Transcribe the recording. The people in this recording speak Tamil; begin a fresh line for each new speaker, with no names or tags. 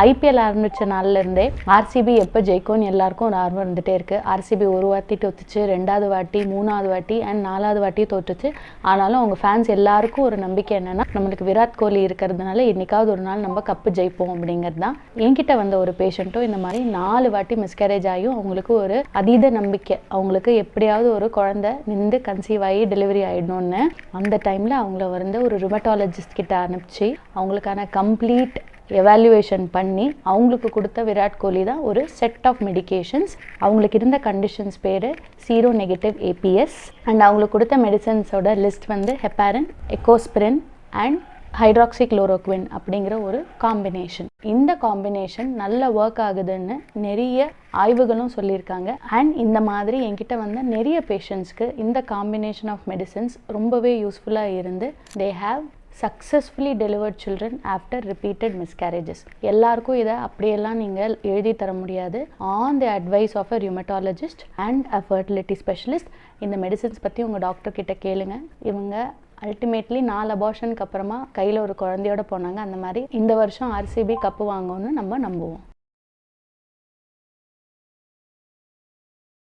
ஐபிஎல் ஆரம்பித்த நாள்லேருந்தே ஆர்சிபி எப்போ ஜெயிக்கும்னு எல்லாருக்கும் ஒரு ஆர்வம் இருந்துகிட்டே இருக்குது. ஆர்சிபி ஒரு வாட்டி தோத்துச்சு, 2வது வாட்டி, 3வது வாட்டி அண்ட் 4வது வாட்டி தோற்றுச்சு. ஆனாலும் அவங்க ஃபேன்ஸ் எல்லாருக்கும் ஒரு நம்பிக்கை என்னென்னா, நம்மளுக்கு விராட் கோலி இருக்கிறதுனால என்னைக்காவது ஒரு நாள் நம்ம கப்பு ஜெயிப்போம் அப்படிங்கிறது தான். என்கிட்ட வந்த ஒரு பேஷண்ட்டும் இந்த மாதிரி 4 வாட்டி மிஸ்கேரேஜ் ஆகியும் அவங்களுக்கு ஒரு அதீத நம்பிக்கை, அவங்களுக்கு எப்படியாவது ஒரு குழந்தை நின்று கன்சீவ் ஆகி டெலிவரி ஆகிடணும்னு. அந்த டைமில் அவங்கள வந்து ஒரு ருமட்டாலஜிஸ்ட் கிட்ட அனுப்பிச்சு அவங்களுக்கான கம்ப்ளீட் எவாலுவேஷன் பண்ணி அவங்களுக்கு கொடுத்த விராட் கோலி தான் ஒரு செட் ஆஃப் மெடிகேஷன்ஸ். அவங்களுக்கு இருந்த கண்டிஷன்ஸ் பேர் சீரோ நெகட்டிவ் ஏபிஎஸ் அண்ட் அவங்களுக்கு கொடுத்த மெடிசன்ஸோட லிஸ்ட் வந்து ஹெப்பாரின், எக்கோஸ்பிரின் அண்ட் ஹைட்ராக்சிக்ளோரோக்வின் அப்படிங்கிற ஒரு காம்பினேஷன். இந்த காம்பினேஷன் நல்ல ஒர்க் ஆகுதுன்னு நிறைய ஆய்வுகளும் சொல்லியிருக்காங்க. அண்ட் இந்த மாதிரி என்கிட்ட வந்து நிறைய பேஷண்ட்ஸ்க்கு இந்த காம்பினேஷன் ஆஃப் மெடிசன்ஸ் ரொம்பவே யூஸ்ஃபுல்லாக இருந்து they have successfully delivered children after repeated miscarriages. எல்லாருக்கும் இதை அப்படியெல்லாம் நீங்கள் எழுதி தர முடியாது. On the advice of a rheumatologist and a fertility specialist இந்த மெடிசன்ஸ் பற்றி உங்கள் டாக்டர் கிட்ட கேளுங்க. இவங்க அல்டிமேட்லி 4 அபார்ஷனுக்கு அப்புறமா கையில் ஒரு குழந்தையோட போனாங்க. அந்த மாதிரி இந்த வருஷம் ஆர்சிபி கப்பு வாங்கும்னு நம்ம நம்புவோம்.